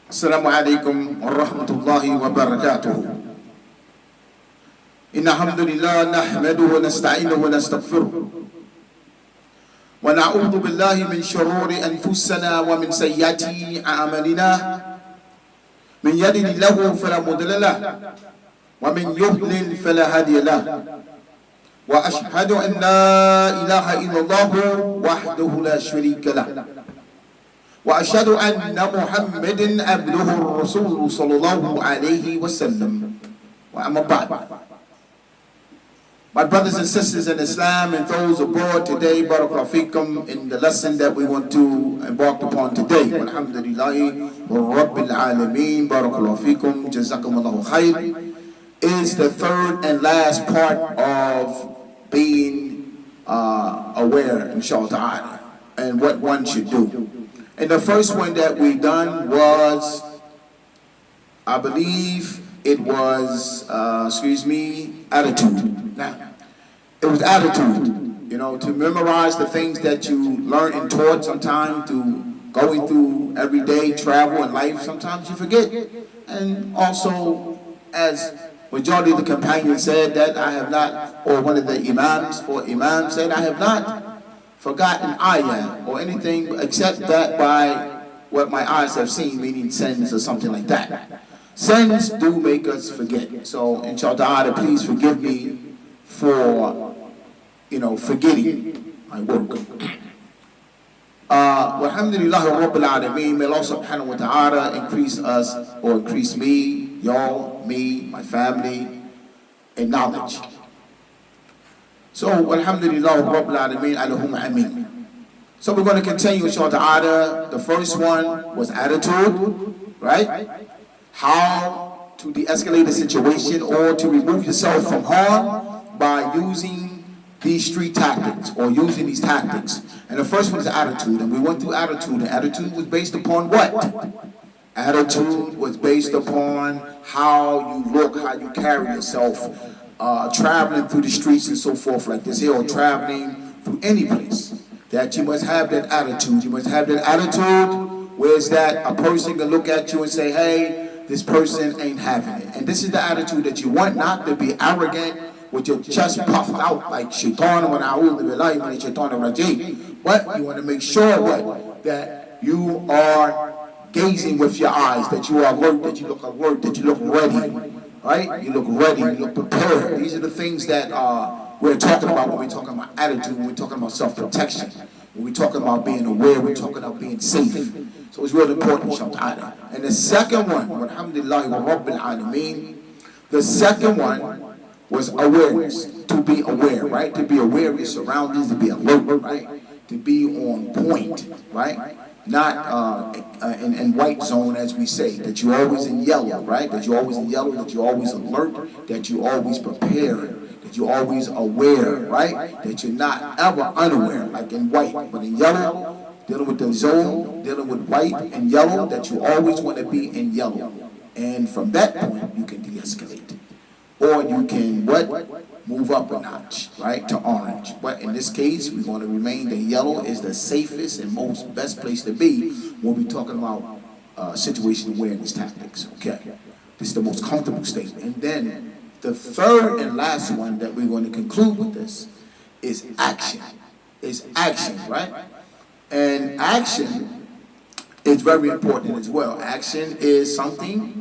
السلام عليكم ورحمة الله وبركاته. إن الحمد لله نحمده ونستعينه ونستغفره ونعوذ بالله من شرور أنفسنا ومن سيئات أعمالنا. من يهده الله فلا مضل له ومن يضلل فلا هادي له. وأشهد أن لا إله إلا الله وحده لا شريك له. وأشهد أن محمدا عبده الرسول صلى الله عليه وسلم. وأما بعد. My brothers and sisters in Islam and those abroad today, barakallahu fikum, in the lesson that we want to embark upon today. Alhamdulillahi Rabbil Alameen, barakallahu fikum, jazakumullahu khair, is the third and last part of being aware, inshallah ta'ala, and what one should do. And the first one that we done was, I believe it was, attitude. Now, it was attitude, to memorize the things that you learn and taught sometimes through going through everyday travel and life. Sometimes you forget. And also, as majority of the companions said, that I have not, or one of the imams said, I have not forgotten ayah or anything except that by what my eyes have seen, meaning sins or something like that. Sins do make us forget. So, inshallah, please forgive me for, forgetting my work. Alhamdulillah Rabbil Alameen, may Allah subhanahu wa ta'ala increase us, or increase me, y'all, me, my family, in knowledge. So, alhamdulillah Rabbil Alameen, Allahumma ameen. So we're going to continue, inshallah ta'ala. The first one was attitude, right? How to de-escalate a situation or to remove yourself from harm by using these three tactics, or using these tactics. And the first one is attitude, and we went through attitude, and attitude was based upon what? Attitude was based upon how you look, how you carry yourself, traveling through the streets and so forth like this here, or traveling through any place, that you must have that attitude. You must have that attitude, whereas that a person can look at you and say, hey, this person ain't having it. And this is the attitude that you want, not to be arrogant with your chest puffed out like shaitan, but you want to make sure what? That you are gazing with your eyes, that you are alert, that you look alert, that you look ready, right? You look ready, you look prepared. These are the things that we're talking about when we're talking about attitude, when we're talking about self-protection, when we're talking about being aware, we're talking about being safe. So it's really important, inshallah. And the second one, alhamdulillah Rabbil Alameen, the second one was awareness, to be aware, right? To be aware of your surroundings, to be alert, right? To be on point, right? Not in white zone, as we say, that you're always in yellow, right? That you're always in yellow, that you're always alert, that you're always prepared, that you're always aware, right? That you're not ever unaware, like in white, but in yellow, dealing with the zone, dealing with white and yellow, that you always want to be in yellow. And from that point, you can de-escalate. Or you can, move up a notch, right, to orange. But in this case, we're going to remain that yellow is the safest and most best place to be when we're talking about situation awareness tactics, okay? This is the most comfortable state. And then the third and last one that we're going to conclude with this is action. Is action, right? And action is very important as well. Action is something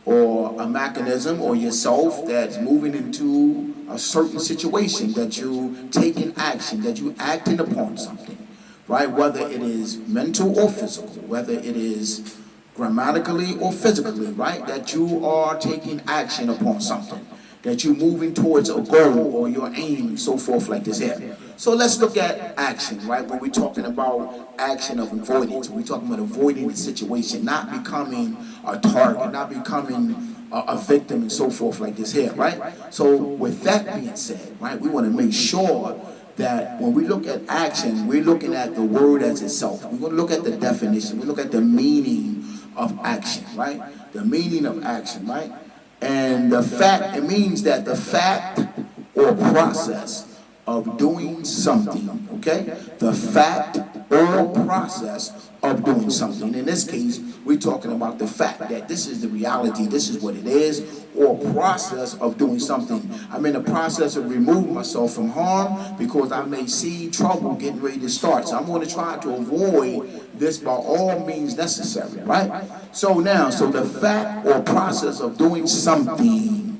or a mechanism or yourself that's moving into a certain situation, that you taking action, that you acting upon something, right? Whether it is mental or physical, whether it is grammatically or physically, right? That you are taking action upon something, that you're moving towards a goal or your aim and so forth like this here. So let's look at action, right? When we're talking about action of avoidance, we're talking about avoiding the situation, not becoming a target, not becoming a victim and so forth like this here, right? So with that being said, right, we want to make sure that when we look at action, we're looking at the word as itself. We're going to look at the definition. We look at the meaning of action, right? The meaning of action, right? And the fact, it means that the fact or process of doing something, okay? The fact or process of doing something. In this case, we're talking about the fact that this is the reality, this is what it is, or process of doing something. I'm in the process of removing myself from harm because I may see trouble getting ready to start. So I'm going to try to avoid this by all means necessary, right? So the fact or process of doing something,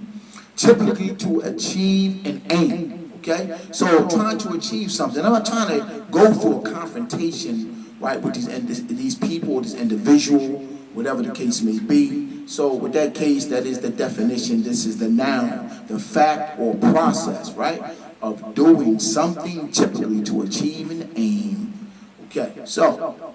typically to achieve an aim. Okay, so trying to achieve something. I'm not trying to go through a confrontation, right, with these people, this individual, whatever the case may be. So with that case, that is the definition. This is the noun, the fact or process, right, of doing something, typically to achieve an aim. Okay, so,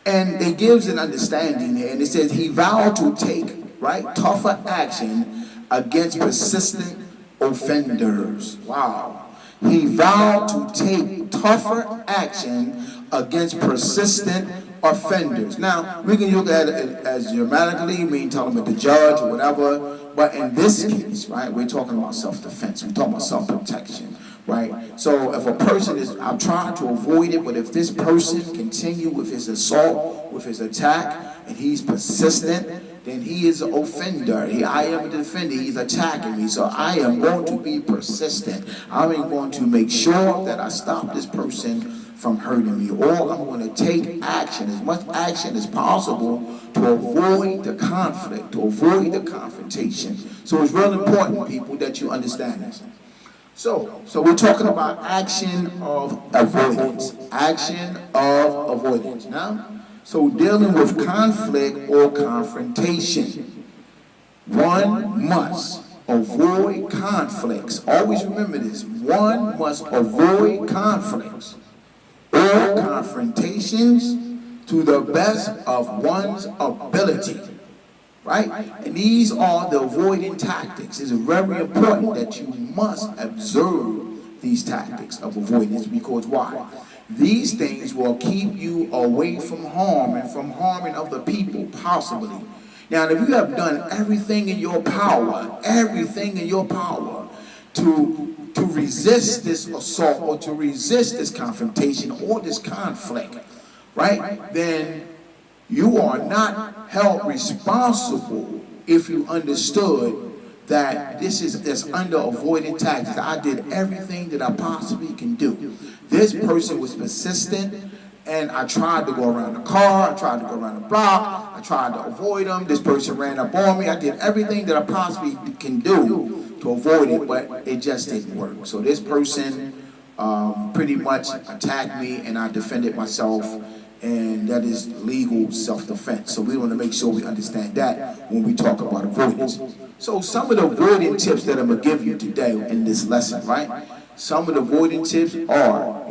and it gives an understanding here, and it says he vowed to take, right, tougher action against persistent offenders. Wow. He vowed to take tougher action against persistent offenders. Now, we can look at it as grammatically, mean talking about the judge or whatever, but in this case, right, we're talking about self-defense. We're talking about self-protection, right? So if a person is, I'm trying to avoid it, but if this person continue with his assault, with his attack, and he's persistent, then he is an offender. I am a defender. He's attacking me. So I am going to be persistent. I'm going to make sure that I stop this person from hurting me. Or I'm going to take action, as much action as possible, to avoid the conflict, to avoid the confrontation. So it's really important, people, that you understand this. So we're talking about action of avoidance. Action of avoidance. Now, so dealing with conflict or confrontation, one must avoid conflicts. Always remember this. One must avoid conflicts or confrontations to the best of one's ability. Right? And these are the avoiding tactics. It's very important that you must observe these tactics of avoidance, because why? These things will keep you away from harm and from harming other people, possibly. Now, if you have done everything in your power, to resist this assault or to resist this confrontation or this conflict, right, then you are not held responsible if you understood that this is under avoiding tactics. I did everything that I possibly can do. This person was persistent, and I tried to go around the car, I tried to go around the block, I tried to avoid them. This person ran up on me. I did everything that I possibly can do to avoid it, but it just didn't work. So this person pretty much attacked me, and I defended myself, and that is legal self-defense. So we want to make sure we understand that when we talk about avoidance. So some of the avoiding tips that I'm going to give you today in this lesson, right? Some of the avoiding tips are,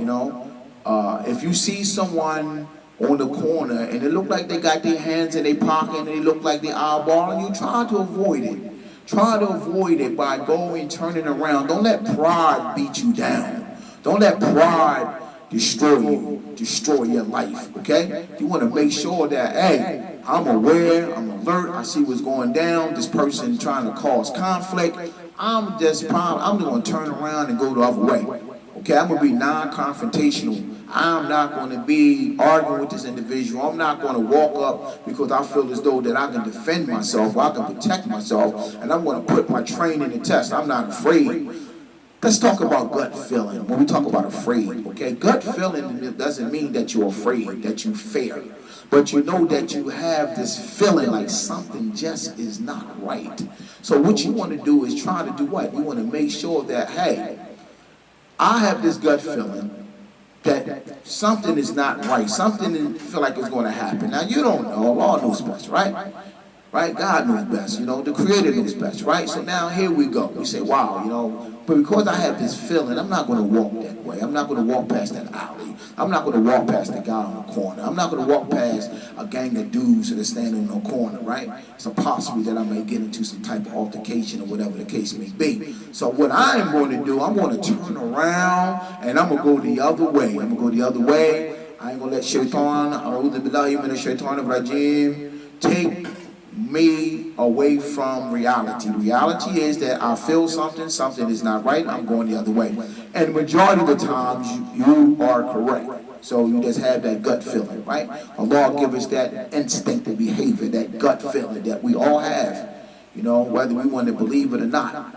if you see someone on the corner and it look like they got their hands in their pocket and they look like they're eyeballing you, try to avoid it. Try to avoid it by going, turning around. Don't let pride beat you down. Don't let pride destroy you, destroy your life, okay? You want to make sure that, hey, I'm aware, I'm alert, I see what's going down, this person trying to cause conflict. I'm going to turn around and go the other way, okay? I'm going to be non-confrontational. I'm not going to be arguing with this individual. I'm not going to walk up because I feel as though that I can defend myself, or I can protect myself, and I'm going to put my training to test. I'm not afraid. Let's talk about gut feeling. When we talk about afraid, okay? Gut feeling doesn't mean that you're afraid, that you fear. But you know that you have this feeling like something just is not right. So what you want to do is try to do what? You want to make sure that, hey, I have this gut feeling that something is not right. Something that feel like it's going to happen. Now, you don't know. Allah knows best, right? Right? God knows best, the Creator knows best, right? So now here we go. We say, wow, but because I have this feeling, I'm not going to walk that way. I'm not going to walk past that alley. I'm not going to walk past the guy on the corner. I'm not going to walk past a gang of dudes that are standing on the corner, right? It's a possibility that I may get into some type of altercation or whatever the case may be. So what I am going to do, I'm going to turn around and I'm going to go the other way. I ain't going to let shaitan, take me away from reality. Reality is that I feel something is not right, I'm going the other way. And the majority of the times, you are correct. So you just have that gut feeling, right? Allah give us that instinctive behavior, that gut feeling that we all have, whether we want to believe it or not.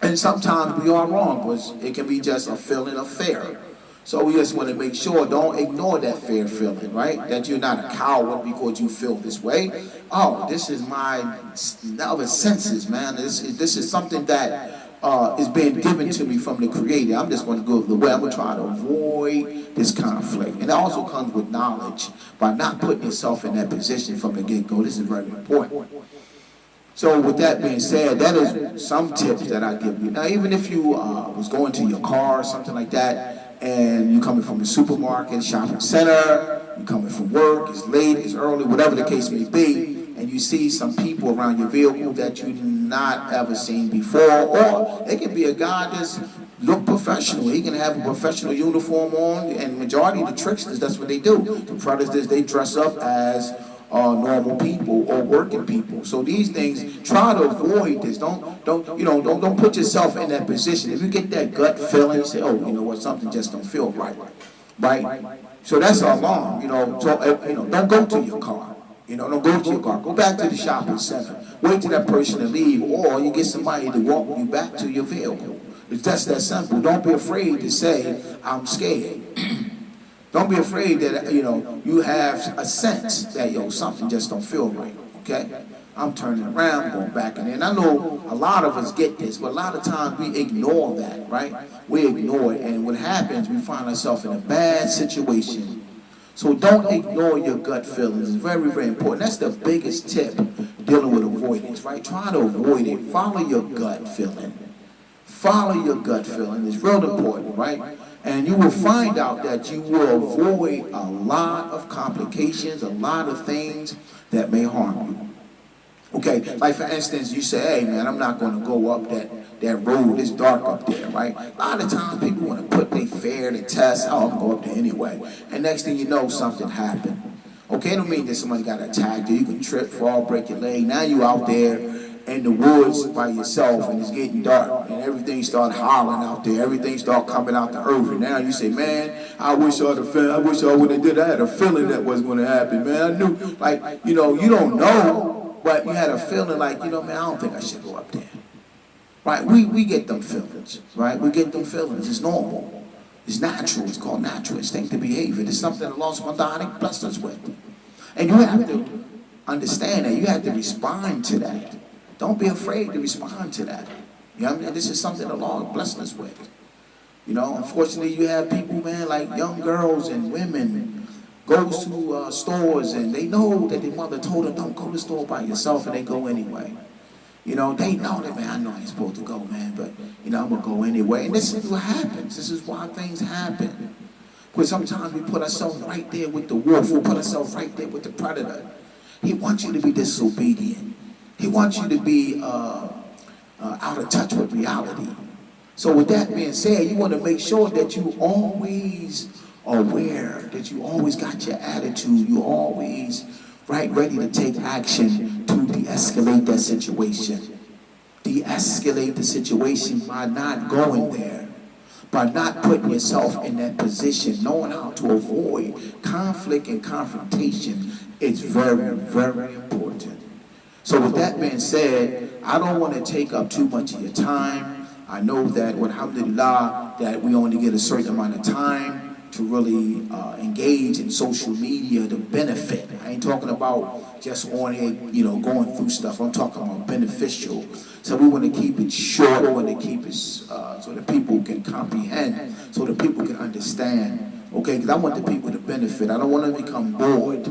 And sometimes we are wrong, because it can be just a feeling of fear. So we just want to make sure, don't ignore that fear feeling, right? That you're not a coward because you feel this way. Oh, this is my other senses, man. This is something that is being given to me from the Creator. I'm just going to go the way. I'm going to try to avoid this conflict. And it also comes with knowledge, by not putting yourself in that position from the get-go. This is very important. So with that being said, that is some tips that I give you. Now, even if you was going to your car or something like that, and you're coming from a supermarket, shopping center, you're coming from work, it's late, it's early, whatever the case may be, and you see some people around your vehicle that you've not ever seen before, or it can be a guy that's look professional. He can have a professional uniform on, and majority of the tricksters, that's what they do. The predators, they dress up as normal people or working people. So these things, try to avoid this. Don't put yourself in that position. If you get that gut feeling, you say, oh, you know what, something just don't feel right. So that's an alarm. Don't go to your car. Don't go to your car. Go back to the shopping center. Wait till that person to leave, or you get somebody to walk you back to your vehicle. It's just that simple. Don't be afraid to say, I'm scared. Don't be afraid that, you have a sense that, something just don't feel right, okay? I'm turning around, going back in. And I know a lot of us get this, but a lot of times we ignore that, right? We ignore it, and what happens, we find ourselves in a bad situation. So don't ignore your gut feelings. It's very, very important. That's the biggest tip dealing with avoidance, right? Try to avoid it. Follow your gut feeling. Follow your gut feeling. It's real important, right? And you will find out that you will avoid a lot of complications, a lot of things that may harm you. Okay, like for instance, you say, hey man, I'm not going to go up that road, it's dark up there, right? A lot of times people want to put their fear to test, oh, I'm going to go up there anyway. And next thing you know, something happened. Okay, it don't mean that somebody got attacked, or you can trip, fall, break your leg. Now you out there in the woods by yourself, and it's getting dark, and everything start hollering out there, everything start coming out the earth, and now you say, man, I wish I would have did. I had a feeling that was going to happen, man. I knew, you don't know, but you had a feeling like, man, I don't think I should go up there. Right? We get them feelings, right? We get them feelings. It's normal. It's natural. It's called natural instinctive behavior. It's something Allah subhanahu wa ta'ala blessed us with. And you have to understand that. You have to respond to that. Don't be afraid to respond to that. You know what I mean? This is something Allah blessed us with. Unfortunately, you have people, man, like young girls and women goes to stores, and they know that their mother told them, don't go to the store by yourself, and they go anyway. They know that, man, I know I ain't supposed to go, man, but, I'm going to go anyway. And this is what happens. This is why things happen. Because sometimes we put ourselves right there with the wolf. We put ourselves right there with the predator. He wants you to be disobedient. He wants you to be out of touch with reality. So with that being said, you want to make sure that you always aware, that you always got your attitude, you always ready to take action to de-escalate that situation. De-escalate the situation by not going there, by not putting yourself in that position, knowing how to avoid conflict and confrontation. It's very, very important. So with that being said, I don't want to take up too much of your time. I know that, alhamdulillah, that we only get a certain amount of time to really engage in social media to benefit. I ain't talking about just on it, going through stuff. I'm talking about beneficial. So we want to keep it short. We want to keep it so that people can comprehend, so that people can understand. Okay, because I want the people to benefit. I don't want to become bored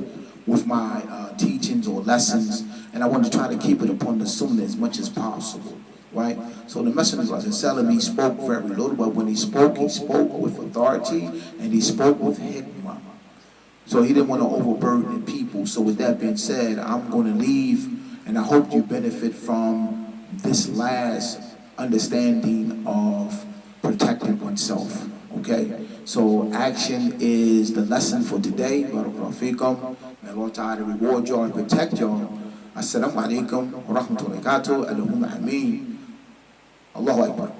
with my teachings or lessons, and I want to try to keep it upon the sunnah as much as possible, right? So the Messenger of Allah, he spoke very little, but when he spoke with authority, and he spoke with hikmah. So he didn't want to overburden the people. So with that being said, I'm going to leave, and I hope you benefit from this last understanding of protecting oneself, okay? So action is the lesson for today. Barakallahu feekum. May Allah Ta'ala reward y'all and protect y'all. Assalamu alaikum wa rahmatullahi wa barakatuh. Allahumma ameen. Allahu Akbar.